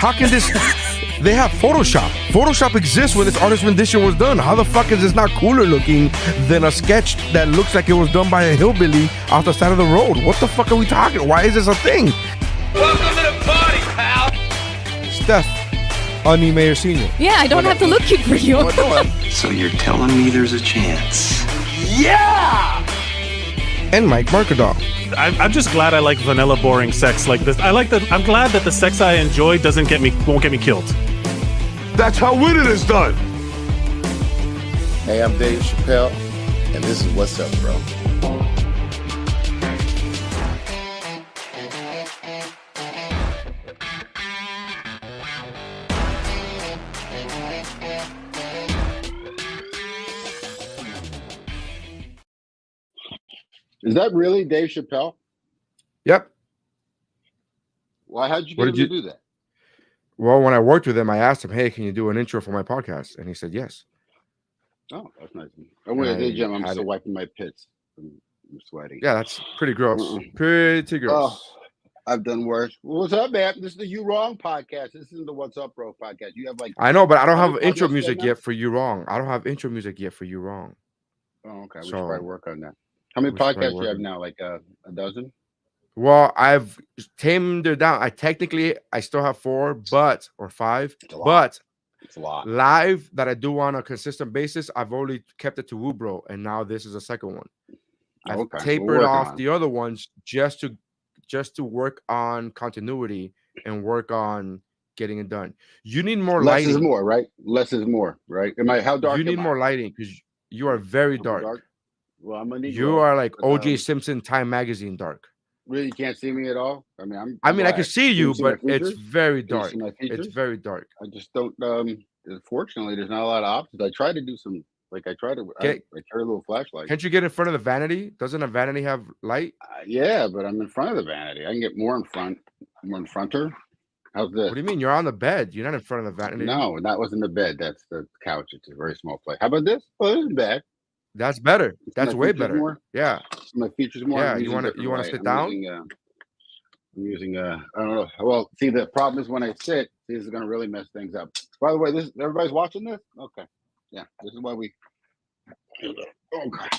How can this? They have Photoshop. Photoshop exists when this artist rendition was done. How the fuck is this not cooler looking than a sketch that looks like it was done by a hillbilly off the side of the road? What the fuck are we talking? Why is this a thing? Welcome to the party, pal. Steph, Oniy Mayer Sr. Yeah, I don't have to look for you. So you're telling me there's a chance? Yeah! And Mike Mercadal. I'm just glad I like vanilla, boring sex like this. I'm glad that the sex I enjoy won't get me killed. That's how winning is done. Hey, I'm Dave Chappelle, and this is What's Up, Bro. Is that really Dave Chappelle? Yep. Why? How'd you get him to do that? Well, when I worked with him, I asked him, "Hey, can you do an intro for my podcast?" And he said yes. Oh, that's nice. I went to the gym. I'm still wiping my pits. I'm sweating. Yeah, that's pretty gross. Pretty gross. Oh, I've done worse. What's up, man? This is the You Wrong podcast. This isn't the What's Up, Bro podcast. You have like I know, but I don't have intro music yet for You Wrong. I don't have intro music yet for You Wrong. Oh, okay. We should probably work on that. How many podcasts do you have now? Like a dozen? Well, I've tamed it down. I still have 4, or 5, but it's a lot. Live that I do on a consistent basis, I've only kept it to Woo Bro, and now this is a second one. I've tapered off the other ones just to work on continuity and work on getting it done. You need more lighting. Less is more, right? Less is more, right? How dark? You need more lighting because you are very dark. Well, I'm gonna need you are like O.J. Simpson Time Magazine dark. Really, you can't see me at all. I mean, I can see you, but it's very dark. It's very dark. I just don't. Fortunately, there's not a lot of options. I try to do some. Like I try to. I carry a little flashlight. Can't you get in front of the vanity? Doesn't a vanity have light? Yeah, but I'm in front of the vanity. I can get more in fronter. How's this? What do you mean? You're on the bed. You're not in front of the vanity. No, that wasn't the bed. That's the couch. It's a very small place. How about this? Oh, this isn't bad. That's better. That's way better. More? Yeah. My features more. Yeah. You want to sit down? I'm using I don't know. Well, see, the problem is when I sit, this is going to really mess things up. By the way, everybody's watching this. Okay. Yeah. This is why we. Oh God.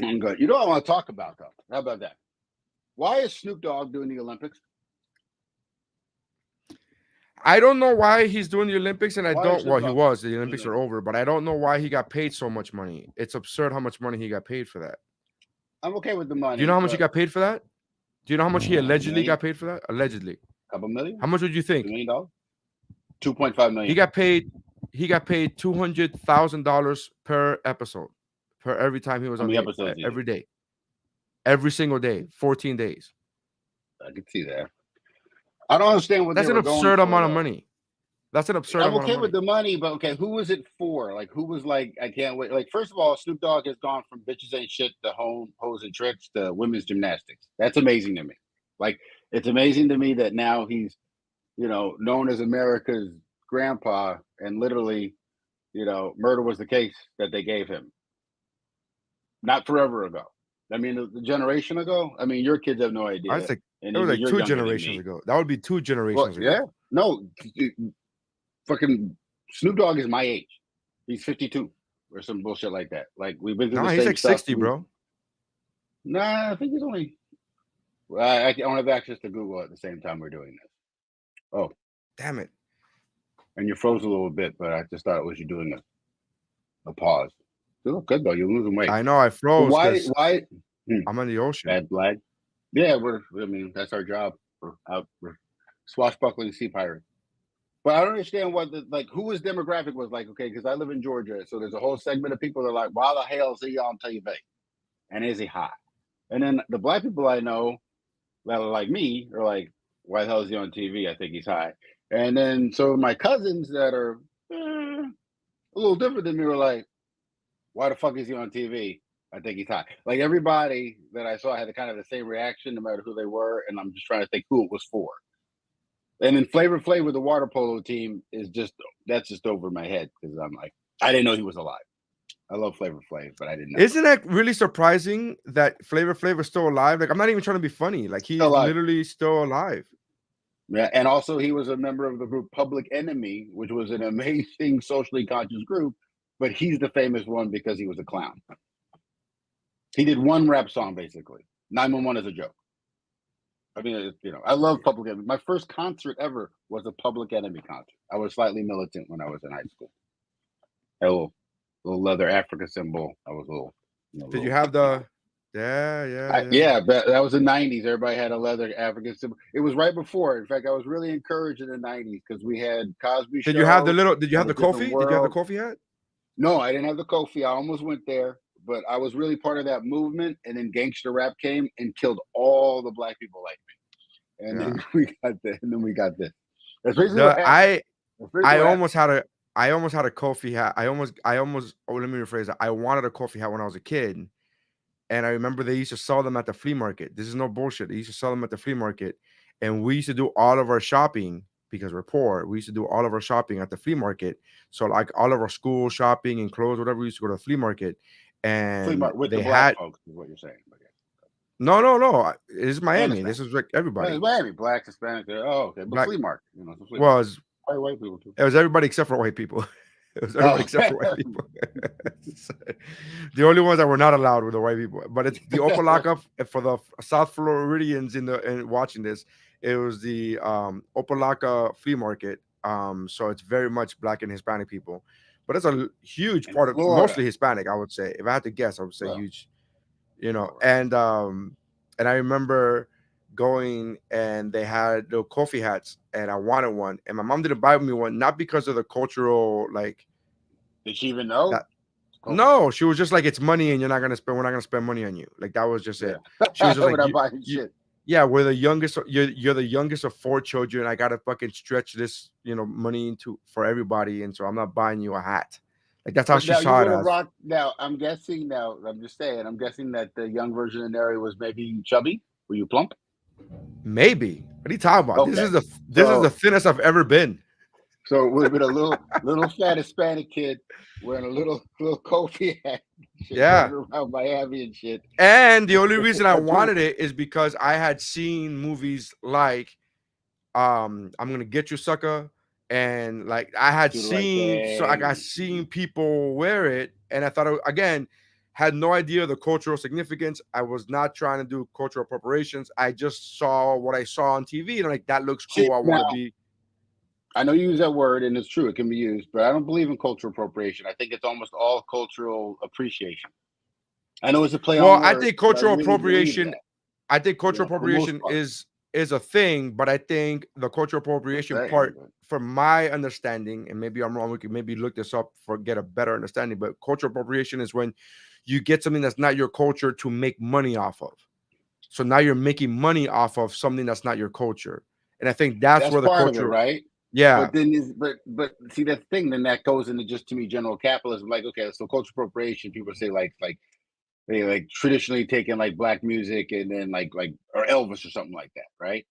I'm good. You know what I want to talk about though? How about that? Why is Snoop Dogg doing the Olympics? I don't know why he's doing the Olympics, and I don't. Well, he was. The Olympics are over, but I don't know why he got paid so much money. It's absurd how much money he got paid for that. I'm okay with the money. Do you know how much he got paid for that? Do you know how much he allegedly got paid for that? Allegedly. A couple million? How much would you think? $1 million? $2.5 million. He got paid $200,000 per episode, per every time he was on the episode every day, every single day, 14 days. I can see that. I don't understand what that's an absurd amount of money. That's an absurd amount of money. I'm okay with the money, but okay, who was it for? Like, who was like, I can't wait. Like, first of all, Snoop Dogg has gone from bitches ain't shit to hoes and tricks to women's gymnastics. That's amazing to me. Like, it's amazing to me that now he's, known as America's grandpa, and literally, murder was the case that they gave him. Not forever ago. I mean, a generation ago. I mean, your kids have no idea. I think it was like 2 generations ago. That would be 2 generations ago. Yeah. No, fucking Snoop Dogg is my age. He's 52 or some bullshit like that. Like we've been through the same he's like stuff. 60, bro. Nah, I think he's only. I don't have access to Google at the same time we're doing this. Oh, damn it! And you froze a little bit, but I just thought it was you doing a pause. You look good though. You're losing weight. I know. I froze. Why? I'm in the ocean. Bad flag. Yeah, that's our job. We're swashbuckling sea pirates. But I don't understand who his demographic was like. Okay, because I live in Georgia, so there's a whole segment of people that are like, "Why the hell is he on TV? And is he hot?" And then the black people I know that are like me are like, "Why the hell is he on TV? I think he's high." And then so my cousins that are a little different than me were like, "Why the fuck is he on TV? I think he's hot." Like everybody that I saw had the kind of the same reaction, no matter who they were, and I'm just trying to think who it was for. And then Flavor Flav with the water polo team that's just over my head because I'm like, I didn't know he was alive. I love Flavor Flav, but I didn't know. Isn't that really surprising that Flavor Flav is still alive? Like, I'm not even trying to be funny. Like, he's literally still alive. Yeah, and also he was a member of the group Public Enemy, which was an amazing socially conscious group, but he's the famous one because he was a clown. He did one rap song, basically. 911 is a joke. I mean, I love Public Enemy. My first concert ever was a Public Enemy concert. I was slightly militant when I was in high school. A little leather Africa symbol. I was a little. Did you have the? Yeah, that was the 90s. Everybody had a leather African symbol. It was right before. In fact, I was really encouraged in the 90s because we had Cosby Show. Did you have the little? Did you have the Kofi? Did you have the Kofi hat? No, I didn't have the Kofi. I almost went there, but I was really part of that movement. And then gangster rap came and killed all the black people like me. And then we got this. That's basically what happened. I almost had a Kofi hat. Let me rephrase that. I wanted a Kofi hat when I was a kid. And I remember they used to sell them at the flea market. This is no bullshit. They used to sell them at the flea market. And we used to do all of our shopping because we're poor. We used to do all of our shopping at the flea market. So like all of our school shopping and clothes, whatever, we used to go to the flea market. And with they the black folks is what you're saying. No. It's Miami. This is like everybody. It's Miami. Black, Hispanic. Oh, okay. But flea market. Was white people too. It was everybody except for white people. It was everybody except for white people. The only ones that were not allowed were the white people. But it's the Opalaka for the South Floridians in watching this. It was the Opalaka flea market. So it's very much black and Hispanic people. But it's a huge part of mostly Hispanic, I would say. If I had to guess, I would say huge. And I remember going and they had the Kofi hats and I wanted one and my mom didn't buy me one, not because of the cultural did she even know no, she was just like, it's money and we're not gonna spend money on you. Like that was just it. She was just like, we're the youngest, you're the youngest of 4 children. I gotta fucking stretch this money for everybody, and so I'm not buying you a hat. Like that's how she saw it as. Now I'm guessing that the young version of Neri was maybe chubby. Were you plump? Maybe. What are you talking about? Okay. This is the thinnest I've ever been. So it would have been a little fat Hispanic kid wearing a little Kofi hat. Around Miami and shit. And the only reason I wanted it is because I had seen movies like I'm Gonna Get You, Sucker, and like I had seen people wear it, and I thought had no idea the cultural significance. I was not trying to do cultural appropriations. I just saw what I saw on TV and I'm like, that looks cool. I want to be. I know you use that word and it's true. It can be used, but I don't believe in cultural appropriation. I think it's almost all cultural appreciation. I know it's a play on words. I think cultural appropriation is a thing, but I think the cultural appropriation part, from my understanding, and maybe I'm wrong, we can maybe look this up get a better understanding, but cultural appropriation is when you get something that's not your culture to make money off of. So now you're making money off of something that's not your culture. And I think that's where the culture, right? Yeah. But then but see that thing, then that goes into just, to me, general capitalism. Like, okay, so cultural appropriation, people say like they traditionally taking like black music and then like or Elvis or something like that, right?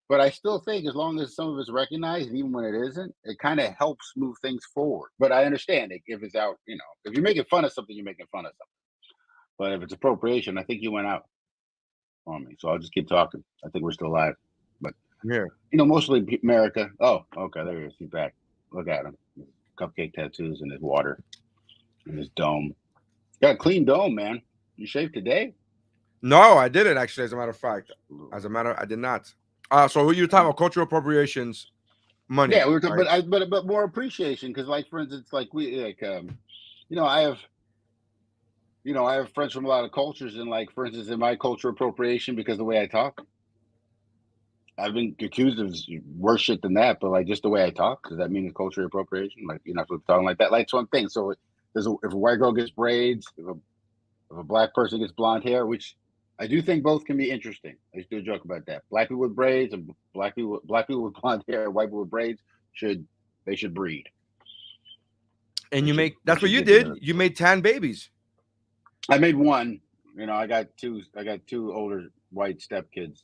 But I still think as long as some of it's recognized, and even when it isn't, it kind of helps move things forward. But I understand it if it's out, if you're making fun of something, you're making fun of something. But if it's appropriation, I think you went out on me. So I'll just keep talking. I think we're still alive. But mostly America. Oh, okay, there he is. He's back. Look at him. Cupcake tattoos and his water and his dome. Got a clean dome, man. You shaved today? No, I didn't actually. As a matter of fact, I did not. So who you talking about? Cultural appropriations, money. Yeah, we were talking, right? but more appreciation, because like, for instance, like I have friends from a lot of cultures, and like, for instance, in my cultural appropriation, because the way I talk, I've been accused of worse shit than that, but like just the way I talk, does that mean it's cultural appropriation? Like, you're not supposed to be talking like that. Like, it's one thing. So if a white girl gets braids, if a black person gets blonde hair, which I do think both can be interesting. I used to do a joke about that. Black people with braids and black people with blonde hair, white people with braids should breed. And that's what you did. You made 10 babies. I made one. I got two older white stepkids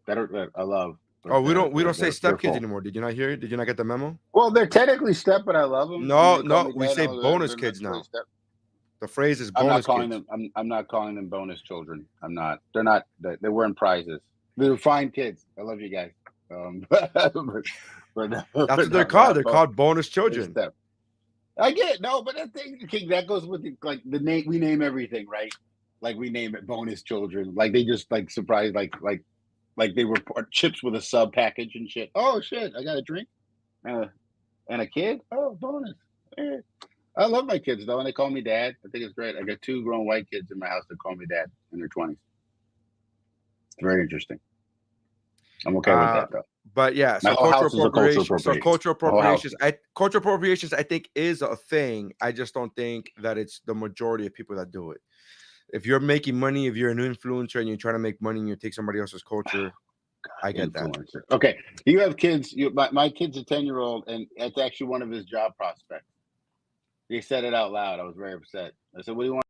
that I love. Oh, we don't say stepkids anymore. Did you not hear it? Did you not get the memo? Well, they're technically step, but I love them. No, we say bonus kids now. The phrase is bonus kids. I'm not calling them bonus children. I'm not. They're not. They weren't prizes. They're fine kids. I love you guys. But That's what they're called. They're called bonus children. I get but that thing, King, that goes with the name. We name everything, right? Like we name it bonus children. Like they just surprised, like they were chips with a sub package and shit. Oh shit! I got a drink, and a kid. Oh, bonus. I love my kids though, and they call me dad. I think it's great. I got 2 grown white kids in my house that call me dad in their 20s. It's very interesting. I'm okay with that though. But yeah, so cultural appropriations. Cultural appropriations, I think, is a thing. I just don't think that it's the majority of people that do it. If you're making money, if you're an influencer and you're trying to make money and you take somebody else's culture, I get that. Okay, you have kids. My kid's a 10-year-old, and it's actually one of his job prospects. He said it out loud. I was very upset. I said, "What do you want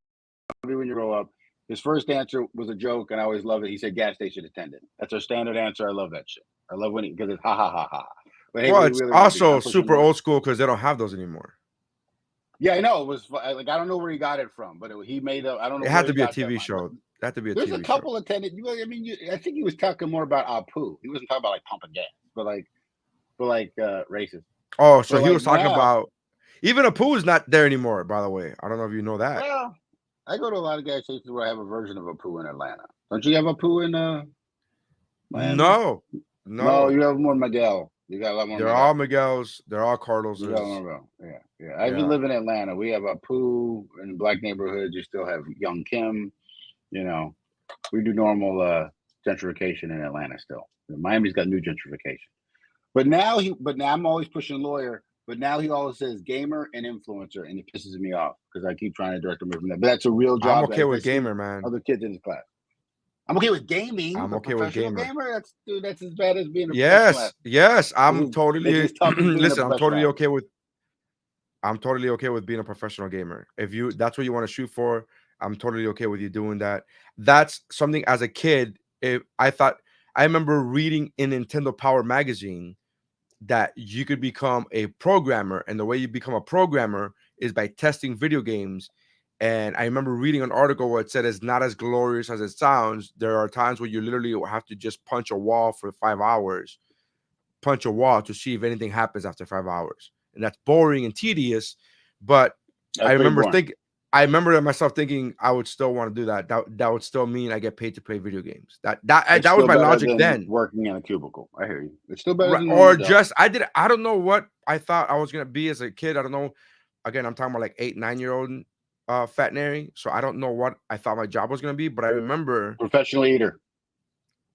to be when you grow up?" His first answer was a joke, and I always love it. He said, "Gas station attendant." That's our standard answer. I love that shit. I love when because it's ha ha ha ha. But hey, well, it's really also super old school because they don't have those anymore. Yeah, I know. It was I don't know where he got it from, but he made up. I don't know. It had to be a TV show. It had to be a TV show. There's a couple of attendants. I mean, I think he was talking more about Apu. He wasn't talking about pumping gas, but racist. Oh, so he was talking about. Even Apu is not there anymore, by the way. I don't know if you know that. Well, I go to a lot of gas stations where I have a version of Apu in Atlanta. Don't you have Apu in Miami? No. No, you have more Miguel. You got a lot more. They're all Miguels. They're all Carlos. Yeah. I live in Atlanta. We have Apu in black neighborhoods. You still have Young Kim. You know, we do normal gentrification in Atlanta still. Miami's got new gentrification. But now I'm always pushing lawyer. But now he always says gamer and influencer, and it pisses me off because I keep trying to direct him from that. But that's a real job. I'm okay with gamer, man. Other kids in the class. I'm okay with gaming. I'm okay with gamer. That's as bad as being a yes. I'm totally listen. I'm totally okay with being a professional gamer. If that's what you want to shoot for, I'm totally okay with you doing that. That's something as a kid. I remember reading in Nintendo Power magazine that you could become a programmer, and the way you become a programmer is by testing video games. And I remember reading an article where it said it's not as glorious as it sounds. There are times where you literally have to just punch a wall for 5 hours, punch a wall to see if anything happens after 5 hours, and that's boring and tedious. But I remember myself thinking I would still want to do that. That would still mean I get paid to play video games. That was my logic then. Working in a cubicle, I hear you. It's still better. I don't know what I thought I was gonna be as a kid. I don't know. Again, I'm talking about like 8-9-year-old fat Nary. So I don't know what I thought my job was gonna be. But I remember professional eater.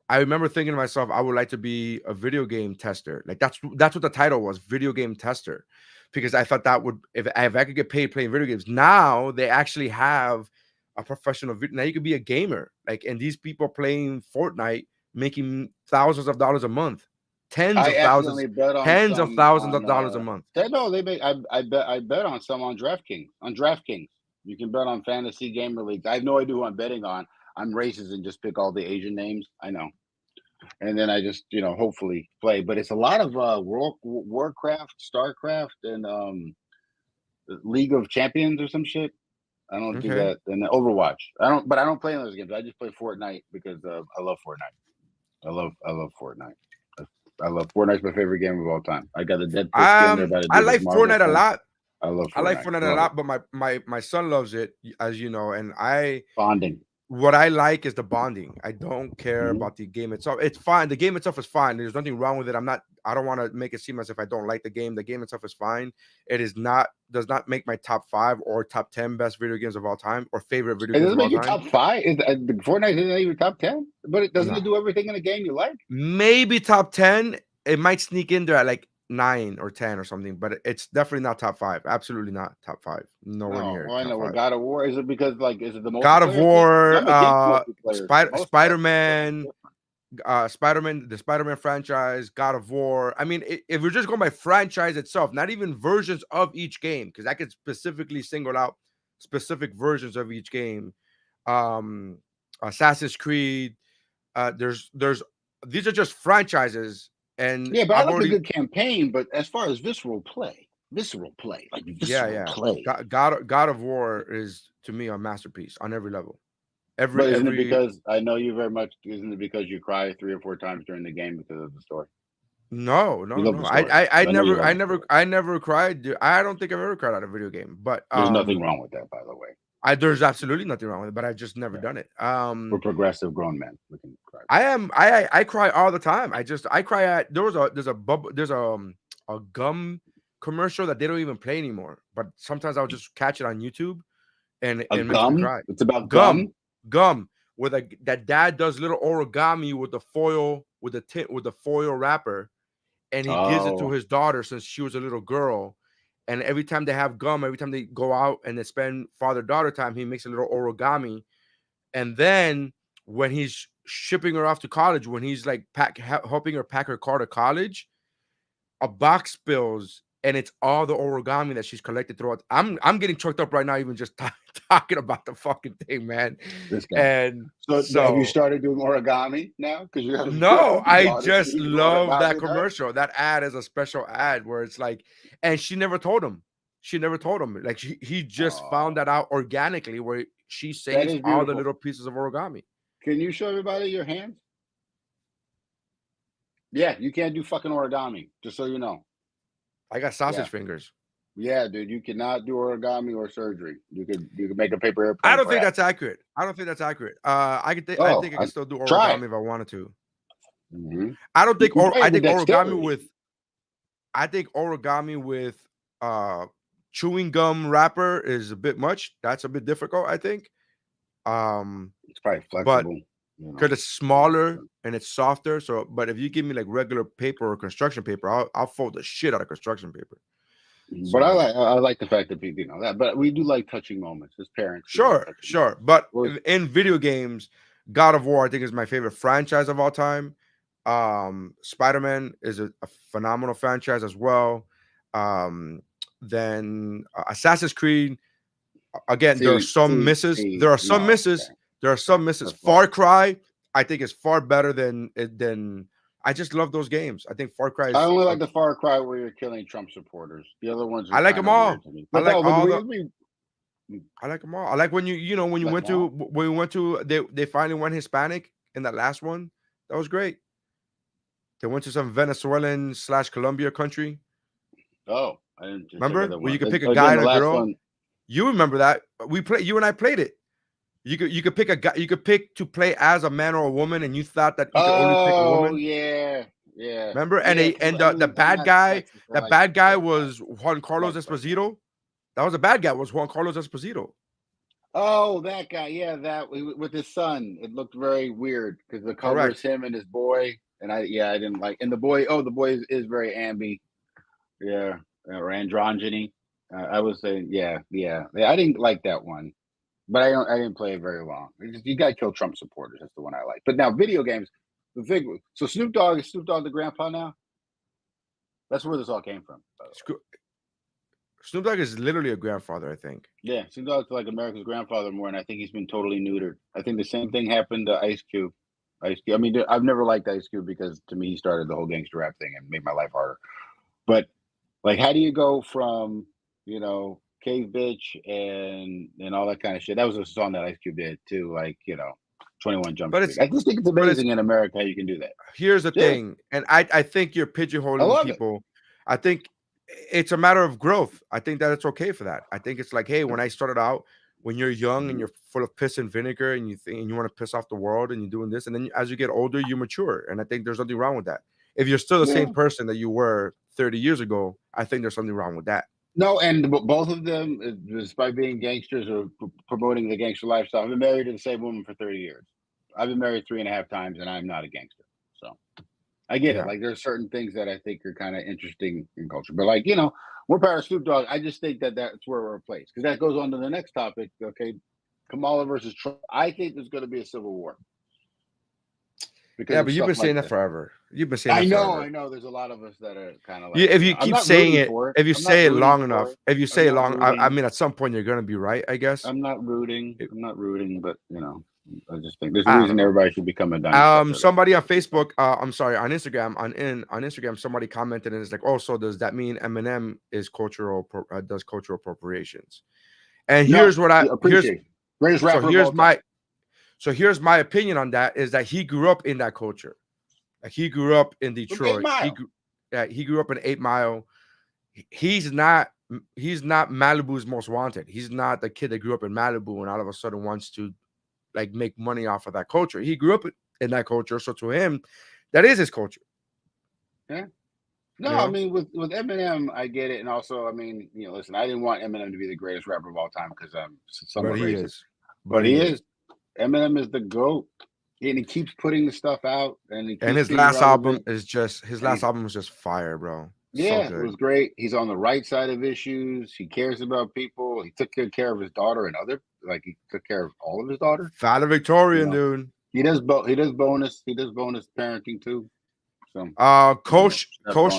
I remember thinking to myself, I would like to be a video game tester. Like that's what the title was, video game tester. Because I thought that would, if I could get paid playing video games. Now they actually have a professional video. Now you could be a gamer, and these people playing Fortnite making thousands of dollars a month, tens of thousands of dollars a month. They make. I bet on some on DraftKings. On DraftKings, you can bet on fantasy gamer leagues. I have no idea who I'm betting on. I'm racist and just pick all the Asian names. I know. And then I just, hopefully play. But it's a lot of Warcraft, StarCraft, and League of Champions or some shit. I don't do that. And Overwatch. I don't play in those games. I just play Fortnite because I love Fortnite. I love Fortnite. I love Fortnite's my favorite game of all time. I got a dead skin there. I like Fortnite a lot. I like Fortnite a lot, but my son loves it, as you know, and bonding. What I like is the bonding. I don't care about the game itself. It's fine. The game itself is fine. There's nothing wrong with it. I don't want to make it seem as if I don't like the game. The game itself is fine. It does not make my top 5 or top 10 best video games of all time or favorite video games of all time. It doesn't make you top 5? Fortnite isn't even top 10? But it doesn't do everything in a game you like? Maybe top 10. It might sneak in there at like 9 or 10 or something, but it's definitely not top 5. Absolutely not top 5. Nowhere near. Well, I know. Well, God of War, is it because is it the most God of War, Spider-Man, the Spider-Man franchise, God of War. I mean, if we're just going by franchise itself, not even versions of each game, because I could specifically single out specific versions of each game. Assassin's Creed. These are just franchises. And yeah, but I like a good campaign. But as far as visceral play, play. God of War is to me a masterpiece on every level. But isn't it because I know you very much? Isn't it because you cry 3 or 4 times during the game because of the story? No. I never cried. Dude. I don't think I've ever cried at a video game. But there's nothing wrong with that, by the way. There's absolutely nothing wrong with it, but I just never done it. We're progressive grown men. We can cry. I cry all the time. I cry at there's a gum commercial that they don't even play anymore. But sometimes I'll just catch it on YouTube and it makes me cry. It's about gum. Where that dad does little origami with the foil with the foil wrapper, and he gives it to his daughter since she was a little girl. And every time they have gum, every time they go out and they spend father-daughter time, he makes a little origami. And then when he's shipping her off to college, when he's like helping her pack her car to college, a box spills, and it's all the origami that she's collected throughout. I'm getting choked up right now, even just talking about the fucking thing, man. And so have you started doing origami now? Because you have I just love that commercial. That ad is a special ad where it's like, and she never told him. Like he just found that out organically, where she saves all the little pieces of origami. Can you show everybody your hands? Yeah, you can't do fucking origami, just so you know. I got sausage fingers. Yeah, dude, you cannot do origami or surgery. You could make a paper airplane. I don't think that's accurate. I think I can still do origami if I wanted to. Mm-hmm. I think origami with chewing gum wrapper is a bit much. That's a bit difficult, I think. It's probably flexible. But because it's smaller and it's softer. So, but if you give me like regular paper or construction paper, I'll fold the shit out of construction paper. But I like the fact that people know that. But we do like touching moments as parents. Sure. But in video games, God of War, I think, is my favorite franchise of all time. Spider-Man is a phenomenal franchise as well. Then Assassin's Creed. Again, there are some misses. There are some misses. Far Cry, I think, is far better than. I just love those games. I think Far Cry. I only like the Far Cry where you're killing Trump supporters. The other ones, I like them all. I like them all. I like when when we went to they finally went Hispanic in that last one. That was great. They went to some Venezuelan / Colombia country. Oh, I didn't remember where you could pick a guy and a girl. You remember that? You and I played it. You could pick a guy. You could pick to play as a man or a woman, and you thought that you could only pick a woman. Yeah. Remember? And the bad guy was Juan Carlos Esposito. That was a bad guy. Was Juan Carlos Esposito? Oh, that guy. Yeah, that with his son. It looked very weird because the cover is him and his boy. And I didn't like. And the boy is very ambi. Yeah, or androgyny. I was saying, yeah. I didn't like that one. But I didn't play it very long. You got to kill Trump supporters. That's the one I like. But now video games, the thing. So Snoop Dogg the grandpa now? That's where this all came from. Snoop Dogg is literally a grandfather, I think. Yeah, Snoop Dogg's like America's grandfather more, and I think he's been totally neutered. I think the same thing happened to Ice Cube. I mean, I've never liked Ice Cube because to me he started the whole gangster rap thing and made my life harder. But like, how do you go from Cave Bitch and all that kind of shit? That was a song that Ice Cube did too, 21 Jump Street. I just think it's amazing in America how you can do that. Here's the thing, and I think you're pigeonholing people. I think it's a matter of growth. I think that it's okay for that. I think it's like, hey, when I started out, when you're young and you're full of piss and vinegar and you want to piss off the world and you're doing this, and then as you get older, you mature. And I think there's nothing wrong with that. If you're still the same person that you were 30 years ago, I think there's something wrong with that. No, and both of them, despite being gangsters or promoting the gangster lifestyle, I've been married to the same woman for 30 years. I've been married 3.5 times, and I'm not a gangster. So I get it. Like, there's certain things that I think are kind of interesting in culture. But, we're part of Snoop Dogg. I just think that that's where we're placed. Because that goes on to the next topic, okay? Kamala versus Trump. I think there's going to be a civil war. But you've been saying that forever. You've been saying that forever. I know. There's a lot of us that are kind of if you keep saying it, if you say it long enough, I mean, at some point you're going to be right, I guess. I'm not rooting, but I just think there's a reason everybody should become a dinosaur. Somebody on Facebook, on Instagram, on Instagram, somebody commented and it's like, oh, so does that mean Eminem is does cultural appropriations? And here's what I appreciate. Greatest rapper. So here's my opinion on that: is that he grew up in that culture. Like, he grew up in Detroit. Yeah, he grew up in 8 Mile. He's not Malibu's most wanted. He's not the kid that grew up in Malibu and all of a sudden wants to like make money off of that culture. He grew up in that culture, so to him, that is his culture. Yeah. No, I mean with Eminem, I get it, and also, I mean, listen, I didn't want Eminem to be the greatest rapper of all time because I'm somewhat racist. But he is. Eminem is the GOAT, and he keeps putting the stuff out, and his last album is just fire, bro. Yeah, so it was great. He's on the right side of issues. He cares about people. He took good care of his daughter and he took care of all of his daughter. Valedictorian, dude. He does bonus parenting too. So, Coach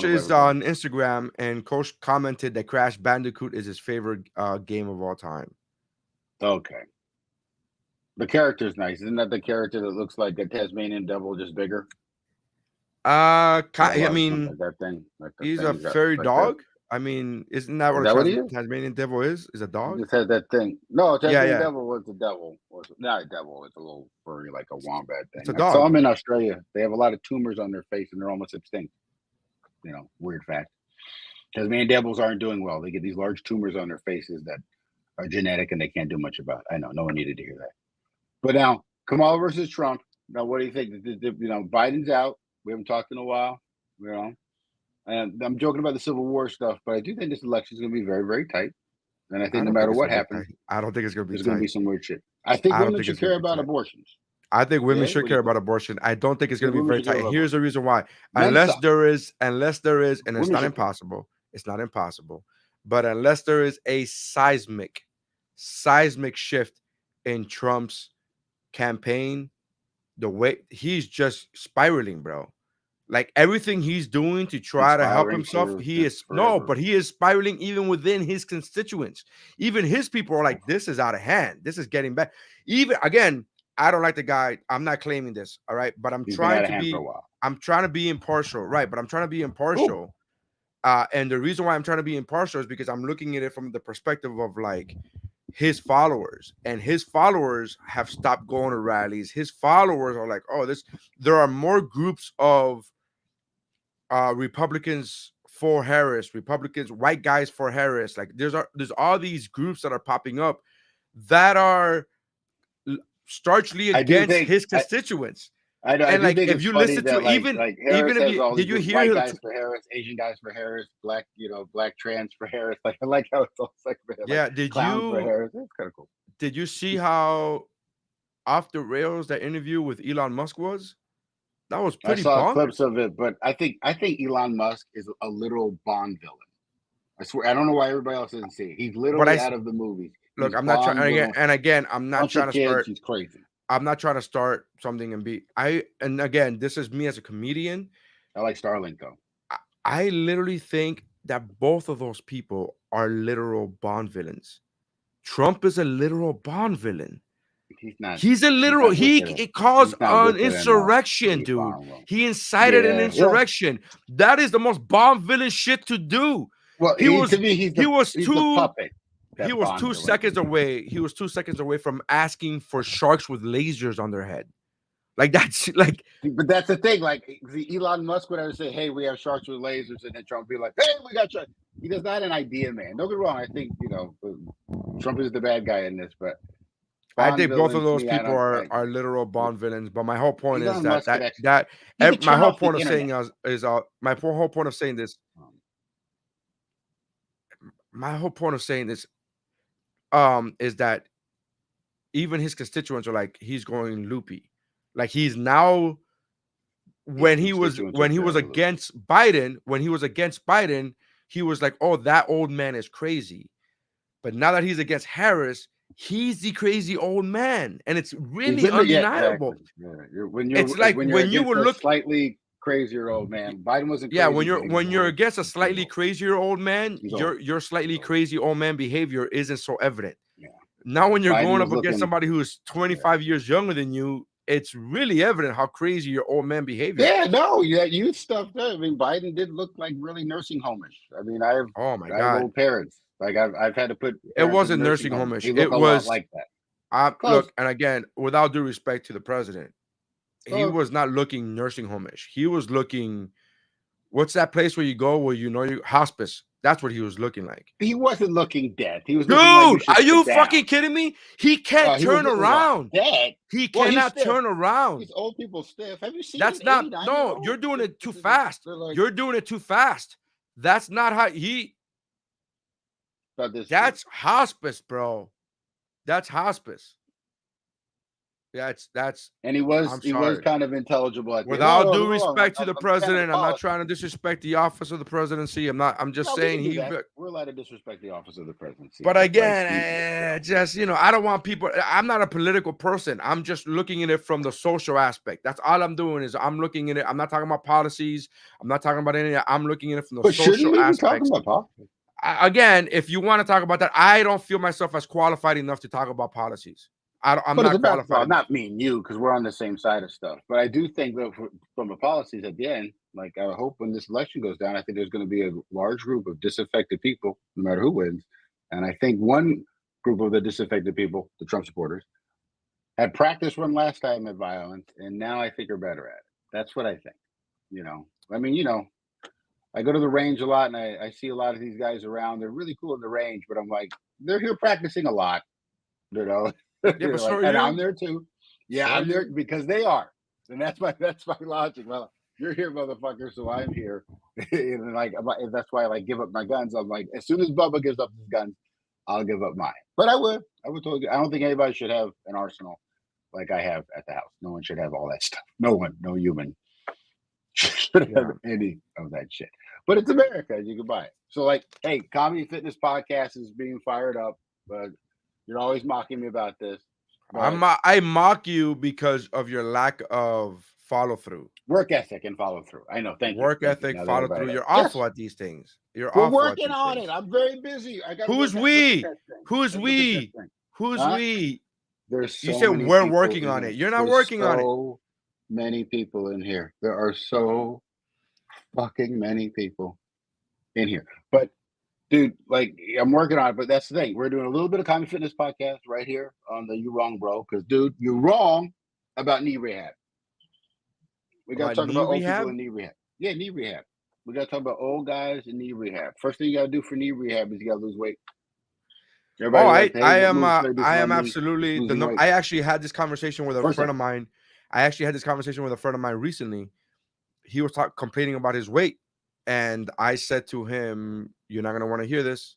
is on Instagram, and Coach commented that Crash Bandicoot is his favorite game of all time. Okay. The character's nice. Isn't that the character that looks like a Tasmanian devil, just bigger? I mean, that thing. He's a fairy dog. I mean, isn't that what a Tasmanian devil is? Is a dog? It just has that thing. No, Tasmanian devil was the devil. Not a devil. It's a little furry, like a wombat thing. It's a dog. I saw them in Australia. They have a lot of tumors on their face, and they're almost extinct. Weird fact. Tasmanian devils aren't doing well. They get these large tumors on their faces that are genetic, and they can't do much about it. I know. No one needed to hear that. But now, Kamala versus Trump. Now, what do you think? Biden's out. We haven't talked in a while. And I'm joking about the Civil War stuff, but I do think this election is going to be very, very tight. And I think no matter what happens, I don't think it's going to be there's going to be some weird shit. I think women should care about abortions. I think women should care about abortion. I don't think it's going to be very tight. Here's the reason why. Unless there is, and it's not impossible. It's not impossible. But unless there is a seismic shift in Trump's campaign, the way he's just spiraling, bro. Like everything he's doing to try to help himself, he is spiraling even within his constituents. Even his people are like, this is out of hand. This is getting bad. Even again, I don't like the guy. I'm not claiming this, all right. But I'm trying to be impartial, right? But I'm trying to be impartial. And the reason why I'm trying to be impartial is because I'm looking at it from the perspective of like his followers, and his followers have stopped going to rallies. His followers are like, there are more groups of Republicans for Harris, Republicans, white guys for Harris. Like there's all these groups that are popping up that are starchly against his constituents. I know. And like if you listen to even if did you hear guys for Harris, Asian guys for Harris, black trans for Harris? Like I like how it's all segmented. Yeah, did you? For Harris. That's kind of cool. Did you see how off the rails that interview with Elon Musk was? That was pretty. I saw clips of it, but I think Elon Musk is a literal Bond villain. I swear, I don't know why everybody else doesn't see it. He's literally out of the movie. Look, I'm not trying. And again, I'm not trying to start. He's crazy. I'm not trying to start something and again, this is me as a comedian. I like Starlink though. I literally think that both of those people are literal Bond villains. Trump is a literal Bond villain. He's not. He's a literal. He caused an insurrection, dude. He incited an insurrection. Yeah. That is the most Bond villain shit to do. Well, he was 2 seconds away. He was 2 seconds away from asking for sharks with lasers on their head. Like that's like. But that's the thing. Like Elon Musk would ever say, "Hey, we have sharks with lasers," and then Trump would be like, "Hey, we got sharks." He does not an idea, man. Don't get wrong. I think Trump is the bad guy in this, but I think both of those people are literal Bond villains. But my whole point is my whole point of saying this. My whole point of saying this is that even his constituents are like, he's going loopy. Like he's now when he was against Biden, he was like, oh, that old man is crazy. But now that he's against Harris, he's the crazy old man, and it's really undeniable. When you were looking slightly crazier old man, Biden wasn't. Yeah, when you're against a slightly crazier old man, your slightly crazy old man behavior isn't so evident. Yeah. Now when you're going up against somebody who is 25 years younger than you, it's really evident how crazy your old man behavior. Yeah, no, youth stuff. I mean, Biden did look like really nursing homish. I mean, I have old parents. Like I've had to put. It wasn't nursing homish. It was like that. Look, and again, without due respect to the president, he was not looking nursing homish. He was looking What's that place where you go where you know you hospice? That's what he was looking like. He wasn't looking dead. He was Dude, looking like are you sit fucking down. kidding me? He can't He turn was around. Dead. He Well, he's cannot stiff. turn around. These old people stiff. Have you seen? That's not. No, you're doing it too fast. Like, You're doing it too fast. That's not how he. That's hospice, bro. That's hospice. That's and he was kind of intelligible at without due respect to the president. I'm not trying to disrespect the office of the presidency. I'm just saying we're allowed to disrespect the office of the presidency. But again, just I don't want people. I'm not a political person. I'm just looking at it from the social aspect. That's all I'm doing is I'm looking at it. I'm not talking about policies. I'm not talking about any. I'm looking at it from the social aspect. Again, if you want to talk about that, I don't feel myself as qualified enough to talk about policies. I'm not qualified. Well, not me and you, because we're on the same side of stuff. But I do think that from the policies at the end, like I hope when this election goes down, I think there's going to be a large group of disaffected people, no matter who wins. And I think one group of the disaffected people, the Trump supporters, had practiced one last time at violence, and now I think are better at it. That's what I think. I mean, I go to the range a lot, and I see a lot of these guys around. They're really cool in the range, but I'm like, they're here practicing a lot, Yeah, but so and I'm there too. Yeah, I'm there because they are, and that's my logic. Well, you're here, motherfucker, so I'm here. And that's why I give up my guns. I'm like, as soon as Bubba gives up his guns, I'll give up mine. But I would totally. I don't think anybody should have an arsenal like I have at the house. No one should have all that stuff. No one, no human should have any of that shit. But it's America. You can buy it. So hey, Comedy Fitness Podcast is being fired up, but. You're always mocking me about this. I mock you because of your lack of follow through. Work ethic and follow through. I know. Thank you. Work ethic, follow through. You're awful at these things. We're working on it. I'm very busy. Who's we? Who's we? Who's we? There's you said we're working on it. You're not working on it. So many people in here. There are so fucking many people in here. But dude, I'm working on it, but that's the thing. We're doing a little bit of Comedy Fitness Podcast right here on the You Wrong Bro, because, dude, you're wrong about knee rehab. We got to talk about old people in knee rehab. Yeah, knee rehab. We got to talk about old guys in knee rehab. First thing you got to do for knee rehab is you got to lose weight. I am absolutely. I actually had this conversation with a friend of mine. Recently. He was complaining about his weight. And I said to him, "You're not going to want to hear this,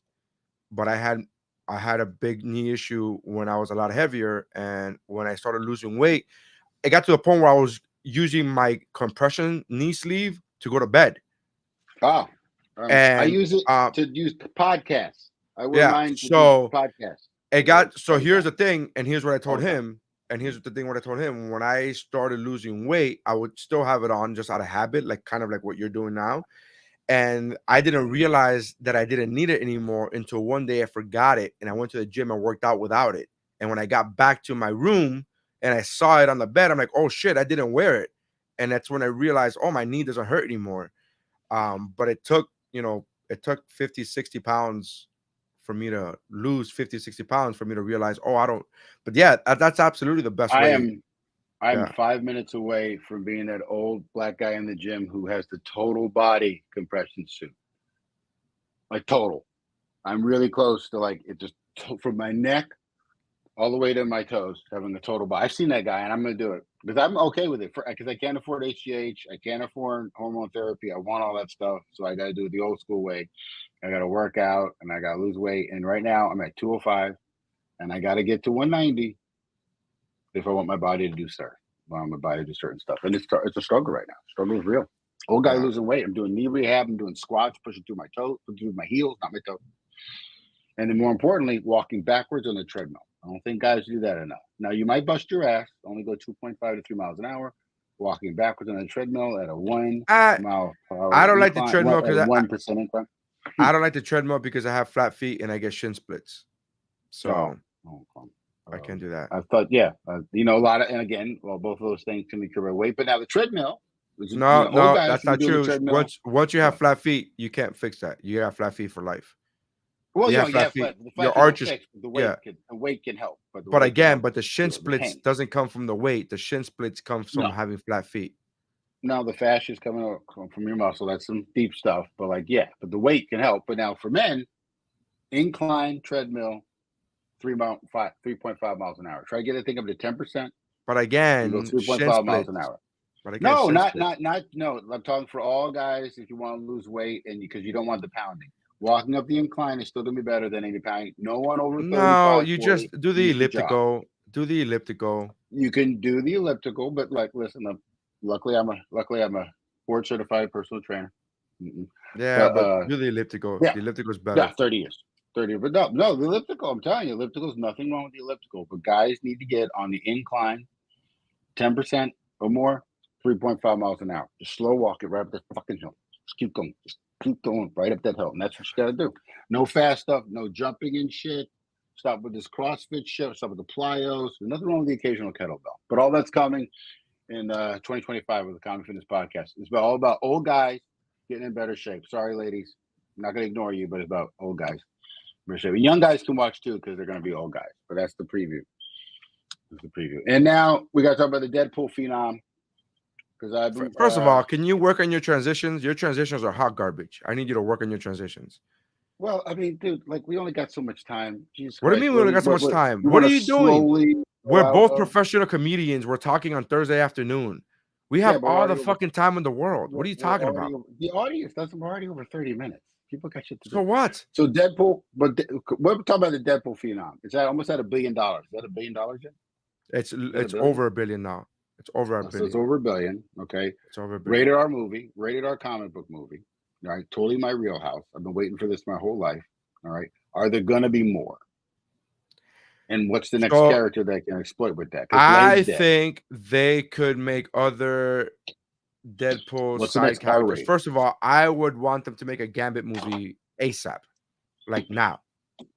but I had a big knee issue when I was a lot heavier, and when I started losing weight, it got to the point where I was using my compression knee sleeve to go to bed. And I use it to use podcasts. I wouldn't mind podcasts. Here's the thing, and here's what I told him. And here's the thing: what I told him when I started losing weight, I would still have it on just out of habit, kind of like what you're doing now." And I didn't realize that I didn't need it anymore until one day I forgot it. And I went to the gym and worked out without it. And when I got back to my room and I saw it on the bed, I'm like, oh shit, I didn't wear it. And that's when I realized, oh, my knee doesn't hurt anymore. But it took 50, 60 pounds for me to lose 50, 60 pounds for me to realize, oh, I don't. But yeah, that's absolutely the best way. I'm 5 minutes away from being that old black guy in the gym who has the total body compression suit. Total. I'm really close to it just from my neck all the way to my toes, having a total body. I've seen that guy, and I'm going to do it because I'm okay with it because I can't afford HGH. I can't afford hormone therapy. I want all that stuff. So I got to do it the old school way. I got to work out and I got to lose weight. And right now I'm at 205 and I got to get to 190. If I want my body to do certain stuff. And it's a struggle right now. Struggle is real. Old guy losing weight. I'm doing knee rehab. I'm doing squats, pushing through my toes, pushing through my heels, not my toes. And then more importantly, walking backwards on the treadmill. I don't think guys do that enough. Now, you might bust your ass, only go 2.5 to 3 miles an hour, walking backwards on the treadmill at a 1 mile per hour. I don't like the treadmill because 1% incline. I don't like the treadmill because I have flat feet and I get shin splits. So I can't do that. I thought, a lot of, and again, both of those things can be cured by weight. But now the treadmill. No, that's not true. Once you have flat feet, you can't fix that. You have flat feet for life. Well, you have flat feet. Your arches, the weight can help. But the shin splits doesn't come from the weight. The shin splits come from having flat feet. now the fascia is coming from your muscle. That's some deep stuff. But like, yeah, but the weight can help. But now for men, incline treadmill, 3.5 miles an hour. Try to get that thing up to 10%. But again, go 3.5 miles an hour. But again, no, no. I'm talking for all guys. If you want to lose weight and because you don't want the pounding, walking up the incline is still gonna be better than any pounding. No one over 35. No, you just do the elliptical. Do the elliptical. You can do the elliptical, but like, listen, luckily I'm a board certified personal trainer. Yeah, but do the elliptical. Yeah. The elliptical is better. Yeah, 30 years. 30, but no, the elliptical. I'm telling you, elliptical is nothing wrong with the elliptical. But guys need to get on the incline, 10% or more. 3.5 miles an hour. Just slow walk it right up the fucking hill. Just keep going. Just keep going right up that hill. And that's what you gotta do. No fast stuff, no jumping and shit. Stop with this CrossFit shit, stop with the plyos. There's nothing wrong with the occasional kettlebell. But all that's coming in 2025 with the Common Fitness Podcast. It's all about old guys getting in better shape. Sorry, ladies. I'm not gonna ignore you, but it's about old guys. Better shape. And young guys can watch too, because they're gonna be old guys. But that's the preview. That's the preview. And now we gotta talk about the Deadpool phenom. First of all, can you work on your transitions? Your transitions are hot garbage. I need you to work on your transitions. Well, I mean, dude, like we only got so much time. Jesus what do you mean we only got so much time? What are you doing? We're both professional comedians. We're talking on Thursday afternoon. We have all the fucking time in the world. What are you talking about? The audience doesn't already over 30 minutes. People got shit to do. So what? So Deadpool, but we're talking about the Deadpool phenom. Is that almost at $1 billion? Is that $1 billion yet? It's over $1 billion now. It's over $1 billion. So it's over $1 billion. Okay. It's over $1 billion. Rated R movie, rated R comic book movie. All right. Totally my real house. I've been waiting for this my whole life. All right. Are there gonna be more? And what's the next character that can exploit with that? I think they could make other Deadpool side characters. First of all, I would want them to make a Gambit movie ASAP. Like now.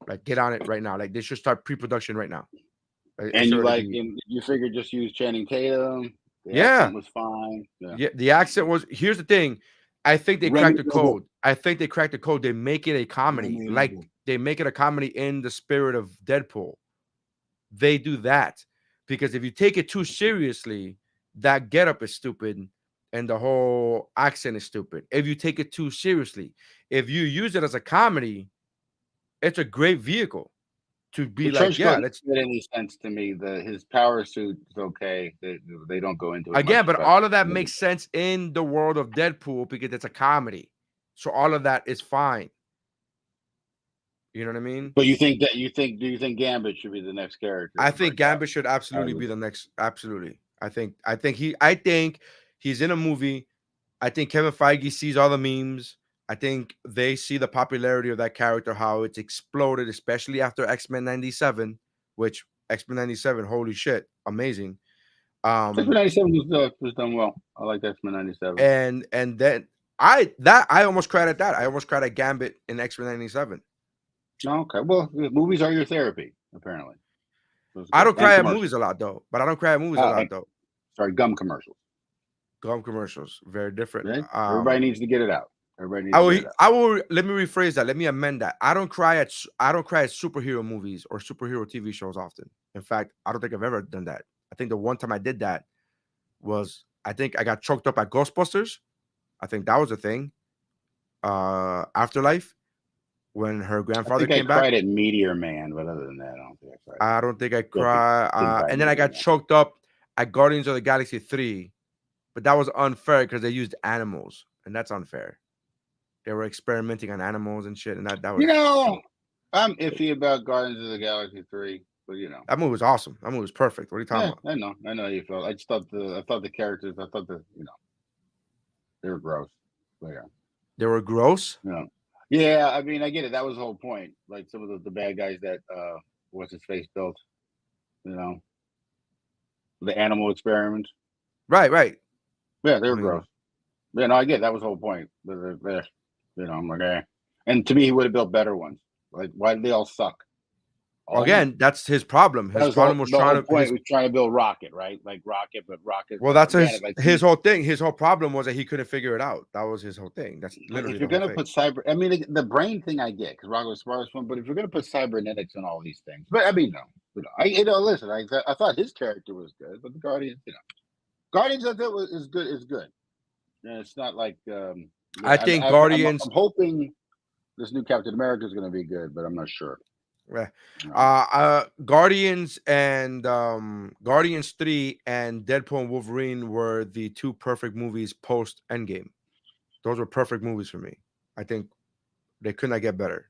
Like get on it right now. Like they should start pre-production right now. And you figure just use Channing Tatum. The accent was fine. Yeah, the accent was. Here's the thing. I think they cracked the code. They make it a comedy. Like they make it a comedy in the spirit of Deadpool. They do that because if you take it too seriously, that getup is stupid and the whole accent is stupid. If you take it too seriously, if you use it as a comedy, it's a great vehicle. To be like, yeah, that's not any sense to me. His power suit is okay. They don't go into it again, but all of that makes sense in the world of Deadpool because it's a comedy. So all of that is fine. You know what I mean? But do you think Gambit should be the next character? I think Gambit should absolutely be the next. Absolutely. I think he's in a movie. I think Kevin Feige sees all the memes. I think they see the popularity of that character, how it's exploded, especially after X-Men 97, which X-Men 97, holy shit, amazing. X-Men 97 was done well. I like X-Men 97. And then I almost cried at that. I almost cried at Gambit in X-Men 97. Okay. Well, movies are your therapy, apparently. I don't cry at movies a lot, though. Sorry, gum commercials. Gum commercials. Very different. Right? Everybody needs to get it out. Let me rephrase that. Let me amend that. I don't cry at superhero movies or superhero TV shows often. In fact, I don't think I've ever done that. I think the one time I did that was I think I got choked up at Ghostbusters. I think that was a thing. Afterlife, when her grandfather came back. I cried at Meteor Man, but other than that, I don't think I cried. And then I got choked up at Guardians of the Galaxy 3, but that was unfair because they used animals, and that's unfair. They were experimenting on animals and shit, and that was. I'm iffy about Guardians of the Galaxy 3, but that movie was awesome. That movie was perfect. What are you talking about? I know how you felt. I just thought the characters. I thought they were gross. But yeah, they were gross. Yeah. I mean, I get it. That was the whole point. Like some of the bad guys that what's his face built. The animal experiment. Right. Yeah, they were gross. Yeah, no, I get it. That was the whole point. I'm like, eh. And to me, he would have built better ones. Like, why did they all suck? Again, that's his problem. His problem was trying to build Rocket, right? Like Rocket, but Rocket. Well, that's his whole thing. His whole problem was that he couldn't figure it out. That was his whole thing. That's literally. If you're gonna put cyber, I mean, the brain thing I get because Rocket was smartest one. But if you're gonna put cybernetics and all these things, but I mean, no, listen, I thought his character was good, but the Guardians, Guardians I thought is good. It's not like I think Guardians. I'm hoping this new Captain America is going to be good, but I'm not sure. Guardians and Guardians 3 and Deadpool and Wolverine were the two perfect movies post Endgame. Those were perfect movies for me. I think they could not get better.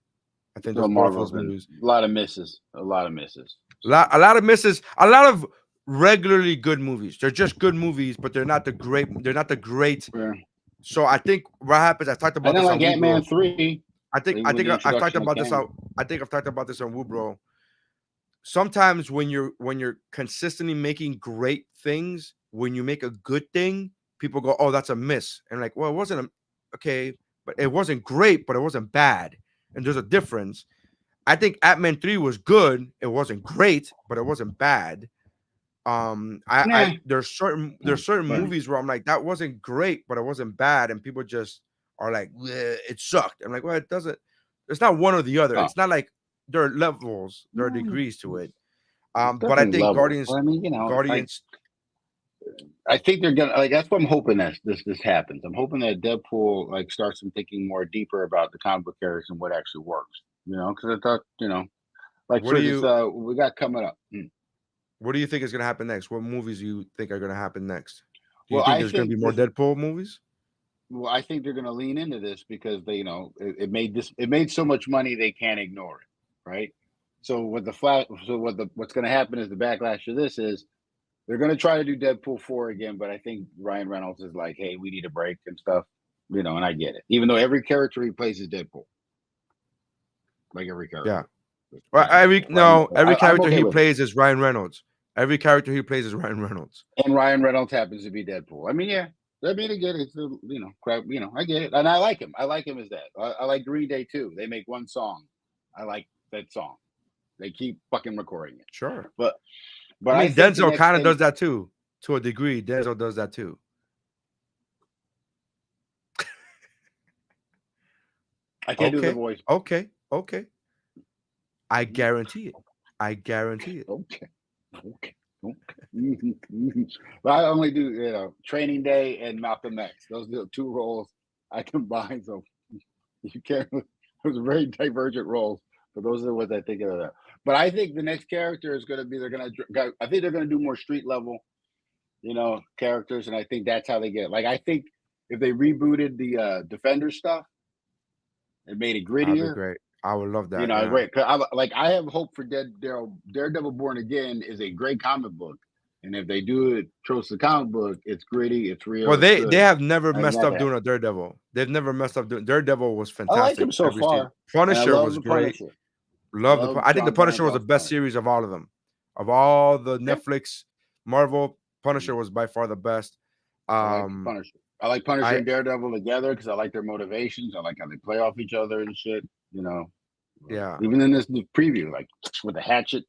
I think those Marvel's movies. A lot of misses. A lot of misses. A lot of misses. A lot of regularly good movies. They're just good movies, but they're not the great. They're not the great. Yeah. So I think what happens. I talked about this like Ant-Man 3. I think I've talked about this out. I think I've talked about this on Woobro. Sometimes when you're consistently making great things, when you make a good thing, people go, "Oh, that's a miss," and like, well, it wasn't okay, but it wasn't great, but it wasn't bad, and there's a difference. I think Ant-Man 3 was good. It wasn't great, but it wasn't bad. There's certain movies where I'm like, that wasn't great, but it wasn't bad, and people just are like, it sucked. I'm like, well, it doesn't. It's not one or the other. It's not like there are levels, there are degrees to it. But I think levels. Guardians. Well, I mean, Guardians. I think they're gonna that's what I'm hoping that this happens. I'm hoping that Deadpool starts them thinking more deeper about the comic book characters and what actually works. Because I thought we got coming up. What do you think is going to happen next? What movies do you think are going to happen next? Do you think there's going to be more Deadpool movies? Well, I think they're going to lean into this because they, it made so much money they can't ignore it, right? So what's going to happen is the backlash to this is they're going to try to do Deadpool 4 again, but I think Ryan Reynolds is like, hey, we need a break and stuff, and I get it. Even though every character he plays is Deadpool, like every character. Yeah. Well, every character he plays is Ryan Reynolds. Every character he plays is Ryan Reynolds. And Ryan Reynolds happens to be Deadpool. I mean, yeah. I mean, I get it. Crap. I get it, and I like him. I like him as that. I like Green Day too. They make one song. I like that song. They keep fucking recording it. Sure, but I mean, Denzel kind of does that too, to a degree. Denzel does that too. I can't do the voice. Okay. I guarantee it. Okay. But I only do Training Day and Malcolm X. Those are the two roles I combine. So you can't. Those are very divergent roles, but those are the ones I think of that. But I think the next character is going to be. I think they're going to do more street level, characters, and I think that's how they get it. Like I think if they rebooted the Defender stuff and made it grittier, that'd be great. I would love that. Great. I have hope for Daredevil Born Again is a great comic book, and if they do it, trust the comic book, it's gritty, it's real. Well, they have never messed up doing a Daredevil. They've never messed up doing Daredevil. Was fantastic. I like him so far. Punisher was great. I think the Punisher was the best series of all of them. Of all the Netflix, Marvel, Punisher was by far the best. I like Punisher and Daredevil together because I like their motivations. I like how they play off each other and shit. Yeah. Even in this preview, like with the hatchet,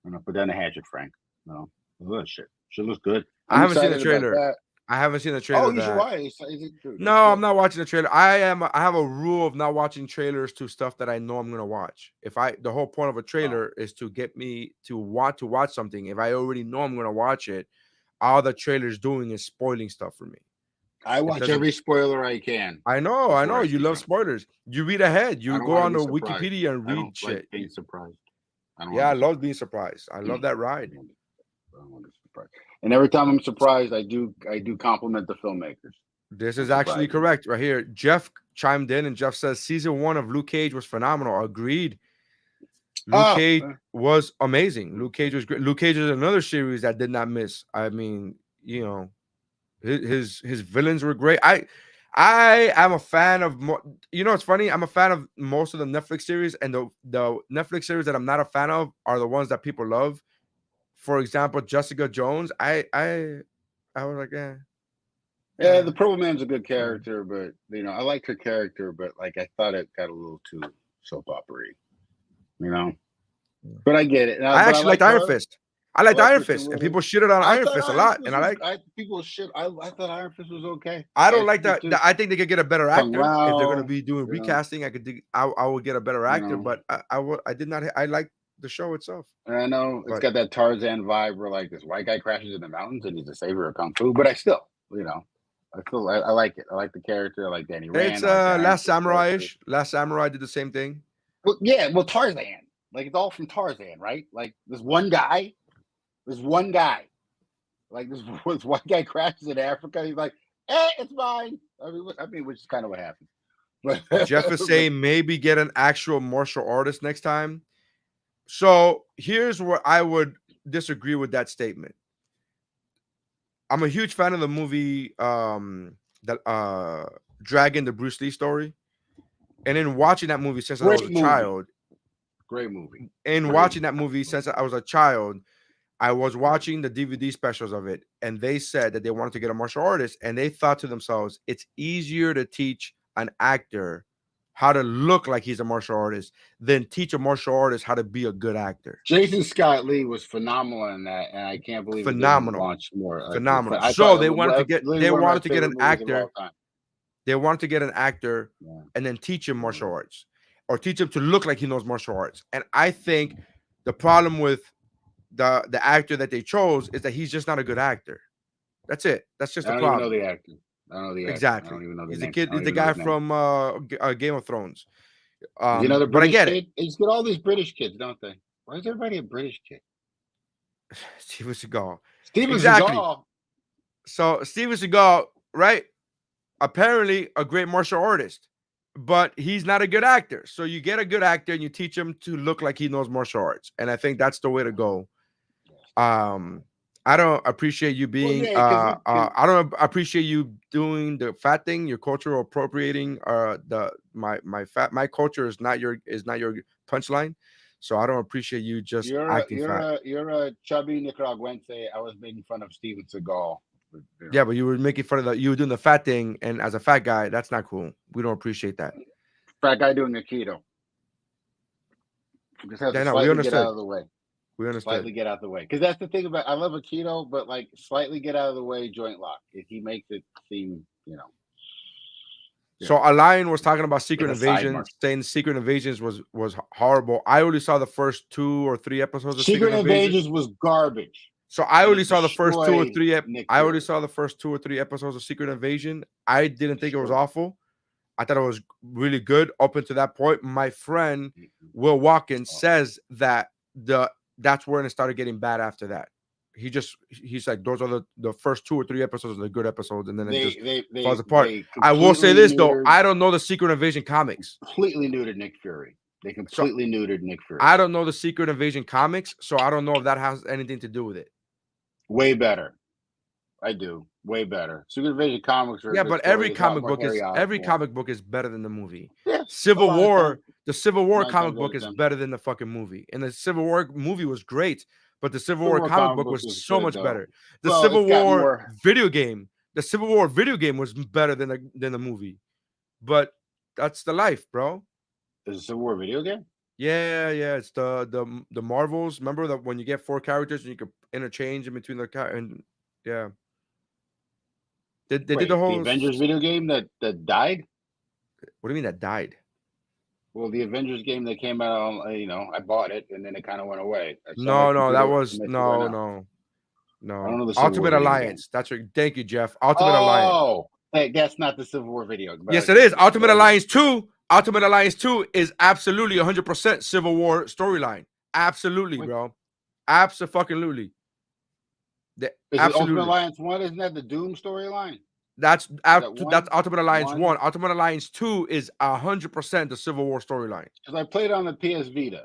I'm gonna put down the hatchet, Frank. Shit looks good. I haven't seen the trailer. Oh, you should watch it. No, I'm not watching the trailer. I have a rule of not watching trailers to stuff that I know I'm gonna watch. The whole point of a trailer is to get me to want to watch something. If I already know I'm gonna watch it, all the trailer's doing is spoiling stuff for me. I watch every spoiler I can. I know. You love spoilers. You read ahead. You go on to Wikipedia and read shit. Like being surprised. I love being surprised. I love that ride. I want to be surprised. And every time I'm surprised, I do compliment the filmmakers. This is actually correct right here. Jeff chimed in and Jeff says season 1 of Luke Cage was phenomenal. Agreed. Luke Cage was amazing. Luke Cage was great. Luke Cage is another series that did not miss. I mean, his villains were great. I am a fan of it's funny. I'm a fan of most of the Netflix series, and the Netflix series that I'm not a fan of are the ones that people love. For example, Jessica Jones. I was like, yeah. The Purple Man's a good character, but I liked her character, but I thought it got a little too soap opera-y, But I get it. I actually liked Iron Fist. I liked Iron Fist, and people shitted on Iron Fist a lot, and I thought Iron Fist was okay. I don't like that. I think they could get a better actor if they're going to be doing recasting. I would get a better actor, but I did not. I like the show itself. I know it's got that Tarzan vibe where this white guy crashes in the mountains and he's a savior of kung fu, but I still, I like it. I like the character. I like Danny Rand. It's I like Last Samurai-ish. Last Samurai did the same thing. Well, yeah, well, Tarzan. Like, it's all from Tarzan, right? Like, this one guy. Like, this one guy crashes in Africa. He's like, it's mine. I mean, which is kind of what happened. But Jeff is saying maybe get an actual martial artist next time. So here's where I would disagree with that statement. I'm a huge fan of the movie Dragon, the Bruce Lee story. And in watching that movie since I was a child. Great movie. Watching that movie since I was a child, I was watching the DVD specials of it, and they said that they wanted to get a martial artist, and they thought to themselves, it's easier to teach an actor how to look like he's a martial artist than teach a martial artist how to be a good actor. Jason Scott Lee was phenomenal in that, and I can't believe phenomenal. Launched more. Phenomenal. So they wanted to get an actor. They wanted to get an actor and then teach him martial arts, or teach him to look like he knows martial arts. And I think the problem with the actor that they chose is that he's just not a good actor. That's it. That's just the problem. I don't even know the actor. I don't know the actor. Exactly. I don't even know the he's name. the kid. He's the guy from Game of Thrones. British but I get it. He's got all these British kids, don't they? Why is everybody a British kid? Steven Seagal. Exactly. Seagal. So Steven Seagal, right? Apparently a great martial artist, but he's not a good actor. So you get a good actor and you teach him to look like he knows martial arts. And I think that's the way to go. I don't appreciate you being I don't appreciate you doing the fat thing, your cultural appropriating my culture is not your punchline. So I don't appreciate you just acting fat. You're a chubby Nicaraguense. I was making fun of Steven Seagal. Yeah, but you were making fun of that. You were doing the fat thing, and as a fat guy, that's not cool. We don't appreciate that. Fat guy doing a keto. Just have to slightly get out of the way. We understand. Slightly get out of the way, because that's the thing about I love a keto, but like slightly get out of the way, joint lock. If he makes it seem, So Lion was talking about Secret Invasion, saying Secret Invasions was horrible. I only saw the first 2 or 3 episodes of Secret Invasions was garbage. So I only saw the first 2 or 3. I only saw the first 2 or 3 episodes of Secret Invasion. I didn't think it was awful. I thought it was really good up until that point. My friend Will Watkins says that that's when it started getting bad after that. He's like, those are the first 2 or 3 episodes are the good episodes, and then it just falls apart. I will say this though, I don't know the Secret Invasion comics. Completely neutered Nick Fury. They completely neutered Nick Fury. I don't know the Secret Invasion comics, so I don't know if that has anything to do with it. Way better. I do. Way better. Secret Invasion comics are but every comic book is better than the movie. Yeah, Civil War, the Civil War comic book is better than the fucking movie. And the Civil War movie was great, but the Civil War comic book was so much better. The Civil War video game was better than the movie. But that's the life, bro. There's a Civil War video game? Yeah. It's the Marvels. Remember that when you get 4 characters and you can interchange in between yeah. They did the whole Avengers video game that died? What do you mean that died? Well, the Avengers game that came out, I bought it and then it kind of went away. No. I don't know the Ultimate Alliance. That's right. Thank you, Jeff. Ultimate Alliance. Oh, hey, that's not the Civil War video. Yes, it is. Ultimate Alliance 2. Ultimate Alliance 2 is absolutely 100% Civil War storyline. Absolutely, bro. Absolutely. Ultimate Alliance 1, isn't that the Doom storyline? That's Ultimate Alliance 1. Ultimate Alliance 2 is 100% the Civil War storyline. Because I played on the PS Vita.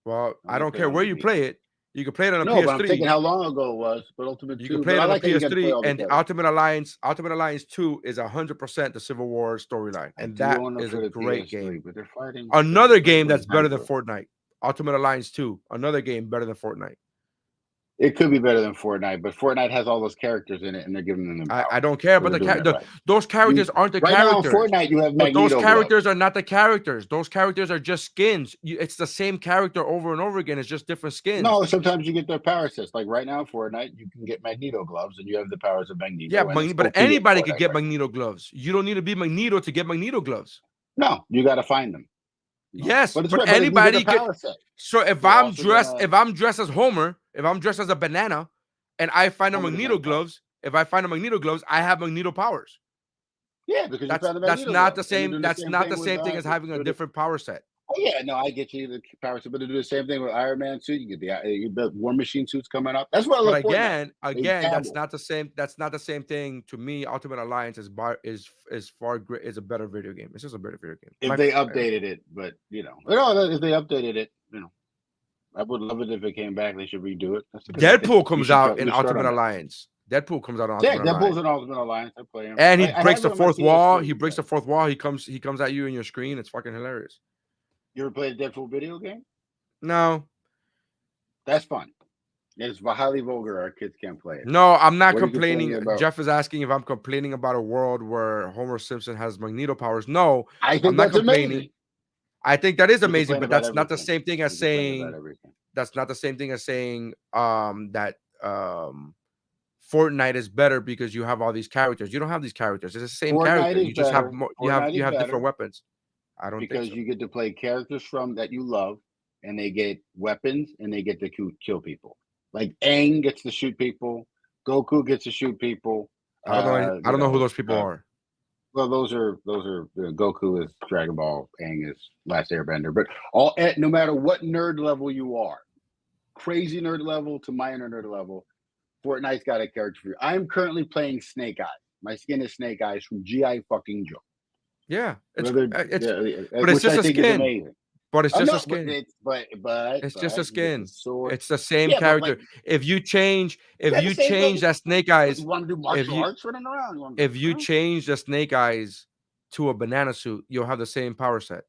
Well, I don't care where you play it. You can play it on a PS3. But I'm thinking how long ago it was. But Ultimate 2. You can play it on a PS3, and Ultimate Alliance 2 is 100% the Civil War storyline, and that is a great game. But they're fighting. Another game that's better than Fortnite. Ultimate Alliance 2. Another game better than Fortnite. It could be better than Fortnite, but Fortnite has all those characters in it, and they're giving them. I don't care about those characters. Aren't the characters? Now on Fortnite, you have Magneto. Those characters are not the characters. Those characters are just skins. It's the same character over and over again. It's just different skins. No, sometimes you get their power sets. Like right now, Fortnite, you can get Magneto gloves, and you have the powers of Magneto. Yeah, but anybody could get Magneto gloves. You don't need to be Magneto to get Magneto gloves. No, you got to find them. Yes, but anybody can. So if I'm dressed as Homer, if I'm dressed as a banana, and I find a Magneto gloves, if I find a Magneto gloves, I have Magneto powers. Yeah, because that's not the same. That's not the same thing as having a different power set. Oh yeah, no, I get you the power set, but to do the same thing with Iron Man suit, you get the War Machine suits coming up. That's what I look for. Again, that's not the same. That's not the same thing to me. Ultimate Alliance is a better video game. It's just a better video game. If they updated it, but if they updated it, I would love it if it came back. They should redo it. Deadpool comes out in Ultimate Alliance. Deadpool comes out on Ultimate Alliance. Deadpool's in Ultimate Alliance. I play him, and he breaks the fourth wall. He breaks the fourth wall. He comes at you in your screen. It's fucking hilarious. You ever played a Deadpool video game? No. That's fun. It's highly vulgar. Our kids can't play it. No, I'm not complaining. Jeff is asking if I'm complaining about a world where Homer Simpson has Magneto powers. No, I'm not complaining. Amazing. I think that is amazing, but that's not the same thing as saying. That's not the same thing as saying that Fortnite is better because you have all these characters. You don't have these characters. It's the same character. You just have more. You have different weapons. I don't because think so. You get to play characters from that you love, and they get weapons and they get to kill people. Like Aang gets to shoot people, Goku gets to shoot people. I don't know who those people are. Well, those are Goku is Dragon Ball, Aang is Last Airbender. But no matter what nerd level you are, crazy nerd level to minor nerd level, Fortnite's got a character for you. I'm currently playing Snake Eyes. My skin is Snake Eyes from G.I. fucking Joe. Yeah, but it's just a skin. But it's just a skin. It's just a skin. It's the same character. If you change that Snake Eyes, you want to do martial arts running around? If you change the Snake Eyes to a banana suit, you'll have the same power set.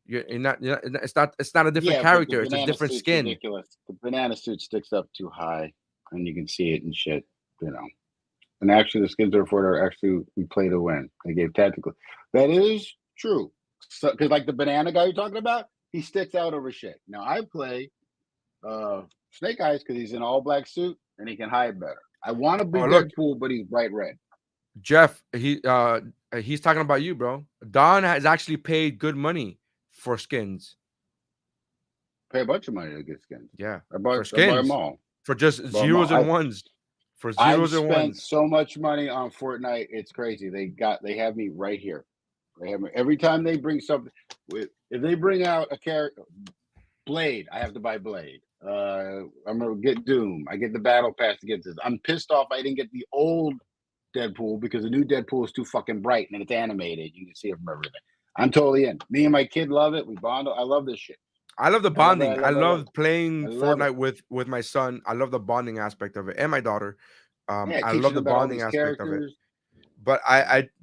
It's not a different character. It's a different skin. Ridiculous. The banana suit sticks up too high, and you can see it and shit. And actually, the skins are actually we play to win. They gave tactical. That is true. Because like the banana guy you're talking about, he sticks out over shit. Now I play Snake Eyes because he's in all black suit and he can hide better. I want to be Deadpool, but he's bright red. Jeff, he's talking about you, bro. Don has actually paid good money for skins. Pay a bunch of money to get skins. Yeah, I buy them all for just zeros and ones. For zeros and ones. I spent so much money on Fortnite, it's crazy. They have me right here. They have me every time they bring something. If they bring out a character, Blade, I have to buy Blade. I'm gonna get Doom. I get the battle pass to get this. I'm pissed off I didn't get the old Deadpool because the new Deadpool is too fucking bright and it's animated. You can see it from everything. I'm totally in. Me and my kid love it. We bond. I love this shit. I love the bonding. I love playing Fortnite with my son. I love the bonding aspect of it, and my daughter. I love the bonding aspect of it. But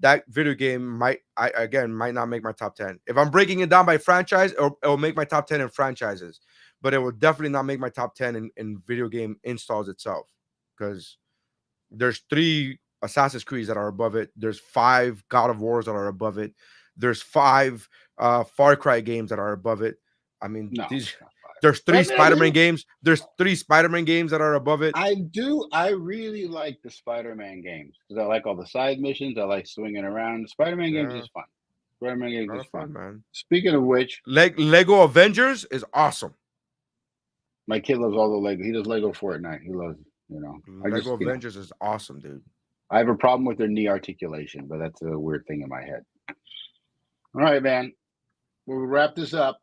that video game might not make my top 10. If I'm breaking it down by franchise, it'll make my top 10 in franchises, but it will definitely not make my top 10 in video game installs itself. Because there's 3 Assassin's Creeds that are above it. There's 5 God of Wars that are above it. There's 5 Far Cry games that are above it. I mean, there's 3 Spider-Man games. There's 3 Spider-Man games that are above it. I really like the Spider-Man games because I like all the side missions. I like swinging around. The Spider-Man games is fun. Spider-Man games is fun, man. Speaking of which, Lego Avengers is awesome. My kid loves all the Lego. He does Lego Fortnite. He loves, Lego Avengers is awesome, dude. I have a problem with their knee articulation, but that's a weird thing in my head. All right, man. We'll wrap this up.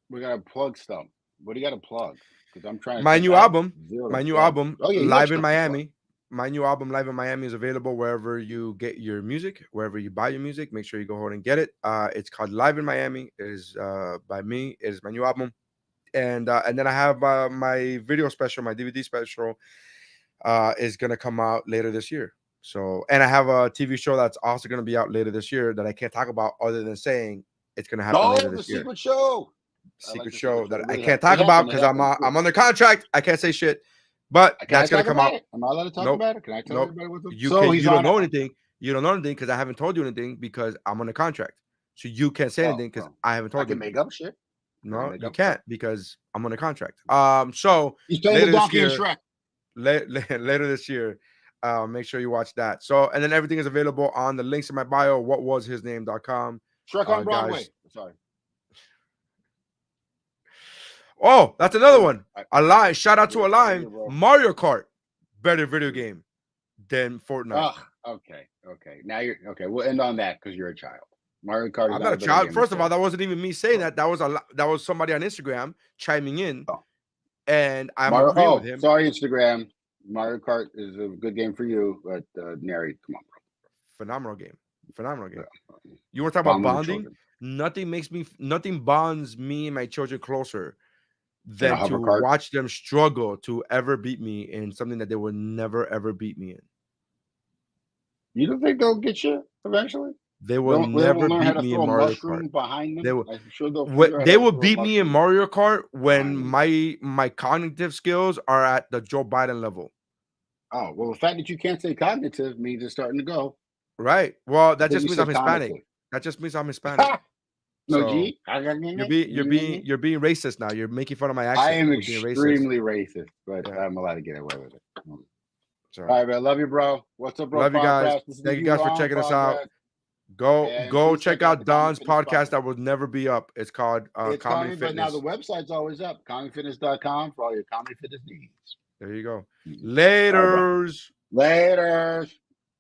We gotta plug stuff. What do you gotta plug? Because I'm trying to my new album, oh, yeah, Live in Miami. My new album, Live in Miami, is available wherever you get your music, wherever you buy your music. Make sure you go ahead and get it. It's called Live in Miami. It is by me. It is my new album, and then I have my video special, my DVD special, is gonna come out later this year. So, and I have a TV show that's also gonna be out later this year that I can't talk about other than saying it's gonna happen later this year. Secret show. Secret show that I can't talk about because I'm under contract. I can't say shit, but that's gonna come out. Am I allowed to talk about it? Can I tell everybody what's up? You don't know anything. You don't know anything because I haven't told you anything because I'm under contract. So you can't say anything because I haven't told you. I can make up shit. No, you can't because I'm under contract. So later this year, later this year, make sure you watch that. So and then everything is available on the links in my bio. Whatwashisname.com. Shrek on Broadway. Guys. Sorry. Oh, that's another one. Shout out to Align. Mario Kart. better video game than Fortnite. Oh, okay. Now you're okay. We'll end on that because you're a child. Mario Kart. I'm not a child. First of all, that wasn't even me saying that. That was somebody on Instagram chiming in, and I'm agreeing with him. Sorry, Instagram. Mario Kart is a good game for you, but Nary, come on, bro. Phenomenal game. You want to talk about bonding? Nothing bonds me and my children closer than to watch them struggle to ever beat me in something that they would never ever beat me in. You don't think they'll get you eventually? They will never beat me in Mario Kart. Behind them? They will beat me in Mario Kart when my cognitive skills are at the Joe Biden level. Oh, well, the fact that you can't say cognitive means it's starting to go. Right. Well, that just means I'm Hispanic. That just means I'm Hispanic. No, so G. You're being racist now. You're making fun of my accent. I am extremely racist, but I'm allowed to get away with it. All right, man. Love you, bro. What's up, bro? Love you guys. Thank you guys for checking us out. Go check out Don's podcast that will never be up. It's called Comedy Fitness. But now the website's always up. ComedyFitness.com for all your comedy fitness needs. There you go. Laters. Laters.